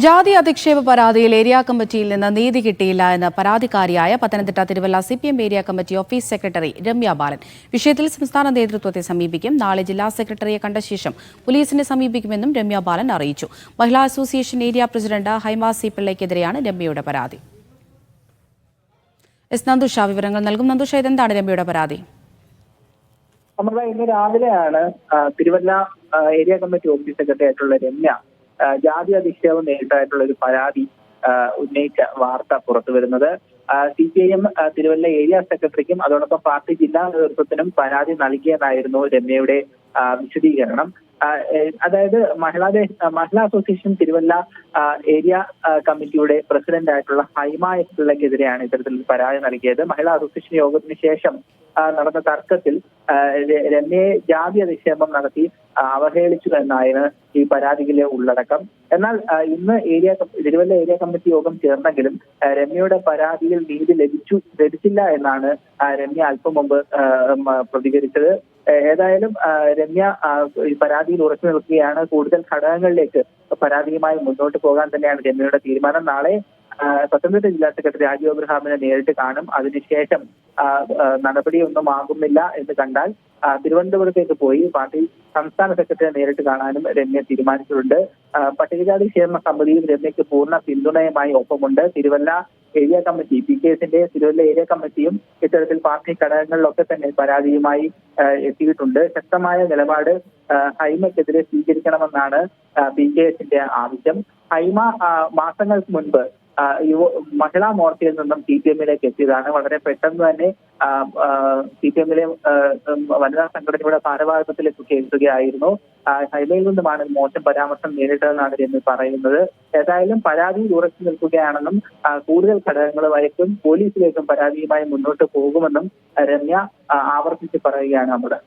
ജാതി അധിക്ഷേപ പരാതിയിൽ ഏരിയ കമ്മിറ്റിയിൽ നിന്ന് നീതി കിട്ടിയില്ല എന്ന് പരാതിക്കാരിയായ Pathanamthitta Thiruvalla CPM area committee office secretary Ramya Balan. വിഷയത്തിൽ സംസ്ഥാന നേതൃത്വത്തെ സമീപിക്കും. നാളെ ജില്ലാ സെക്രട്ടറിയെ കണ്ട ശേഷം പോലീസിനെ സമീപിക്കുമെന്നും രമ്യ ബാലൻ അറിയിച്ചു. മഹിളാ association area president Haima C പിള്ളയ്ക്കെതിരെയാണ് രമ്യയുടെ പരാതി. നന്ദുഷ വിവരങ്ങൾ നൽകും. നന്ദുഷ, ഇതെന്താണ് രമ്യയുടെ പരാതി? ഇന്ന് രാവിലെയാണ് Thiruvalla area committee office secretary ആയിട്ടുള്ള രമ്യ ജാതി അധിക്ഷേപം നേരിട്ടായിട്ടുള്ള ഒരു പരാതി ഉന്നയിച്ച വാർത്ത പുറത്തു വരുന്നത്. CPIM തിരുവല്ല ഏരിയ സെക്രട്ടറിക്കും അതോടൊപ്പം പാർട്ടി ജില്ലാ നേതൃത്വത്തിനും പരാതി നൽകിയതായിരുന്നു രമ്യയുടെ വിശദീകരണം. അതായത് മഹിളാ അസോസിയേഷൻ തിരുവല്ല ഏരിയ കമ്മിറ്റിയുടെ പ്രസിഡന്റ് ആയിട്ടുള്ള ഹൈമ എസ് പിള്ളയ്ക്കെതിരെയാണ് ഇത്തരത്തിൽ പരാതി നൽകിയത്. മഹിളാ അസോസിയേഷൻ യോഗത്തിന് ശേഷം നടന്ന തർക്കത്തിൽ രമ്യയെ ജാതി അധിക്ഷേപം നടത്തി അവഹേളിച്ചു എന്നായിരുന്നു ഈ പരാതിയിലെ ഉള്ളടക്കം. എന്നാൽ ഇന്ന് തിരുവല്ല ഏരിയ കമ്മിറ്റി യോഗം ചേർന്നെങ്കിലും രമ്യയുടെ പരാതിയിൽ നീതി ലഭിച്ചില്ല എന്നാണ് രമ്യ അല്പം മുമ്പ് പ്രതികരിച്ചത്. ഏതായാലും രമ്യ ഈ പരാതിയിൽ ഉറച്ചു നിൽക്കുകയാണ്. കൂടുതൽ ഘടകങ്ങളിലേക്ക് പരാതിയുമായി മുന്നോട്ട് പോകാൻ തന്നെയാണ് രമ്യയുടെ തീരുമാനം. നാളെ പത്തനംതിട്ട ജില്ലാ സെക്രട്ടറി രാജീവ് അബ്രഹാമിനെ നേരിട്ട് കാണും. അതിനുശേഷം നടപടിയൊന്നും ആകുന്നില്ല എന്ന് കണ്ടാൽ തിരുവനന്തപുരത്തേക്ക് പോയി പാർട്ടി സംസ്ഥാന സെക്രട്ടറിയെ നേരിട്ട് കാണാനും രമ്യ തീരുമാനിച്ചിട്ടുണ്ട്. പട്ടികജാതി ക്ഷേമ സമിതിയിൽ രമ്യയ്ക്ക് പൂർണ്ണ പിന്തുണയുമായി ഒപ്പമുണ്ട്. തിരുവല്ല ഏരിയ കമ്മിറ്റി PKSന്റെ തിരുവല്ല ഏരിയ കമ്മിറ്റിയും ഇത്തരത്തിൽ പാർട്ടി ഘടകങ്ങളിലൊക്കെ തന്നെ പരാതിയുമായി എത്തിയിട്ടുണ്ട്. ശക്തമായ നിലപാട് ഹൈമയ്ക്കെതിരെ സ്വീകരിക്കണമെന്നാണ് PKSന്റെ ആവശ്യം. ഹൈമ മാസങ്ങൾക്ക് മുൻപ് മഹിളാ മോർച്ചയിൽ നിന്നും CPMലേക്ക് എത്തിയതാണ്. വളരെ പെട്ടെന്ന് തന്നെ CPMലെ വനിതാ സംഘടനയുടെ ഭാരവാഹിത്വത്തിലേക്ക് എത്തുകയായിരുന്നു. ഹൈമയിൽ നിന്നുമാണ് മോശം പരാമർശം നേരിട്ടതെന്നാണ് രമ്യ പറയുന്നത്. ഏതായാലും പരാതിയിൽ ഉറച്ചു നിൽക്കുകയാണെന്നും കൂടുതൽ ഘടകങ്ങളുമായിരിക്കും പോലീസിലേക്കും പരാതിയുമായി മുന്നോട്ട് പോകുമെന്നും രമ്യ ആവർത്തിച്ച് പറയുകയാണ്. നമ്മുടെ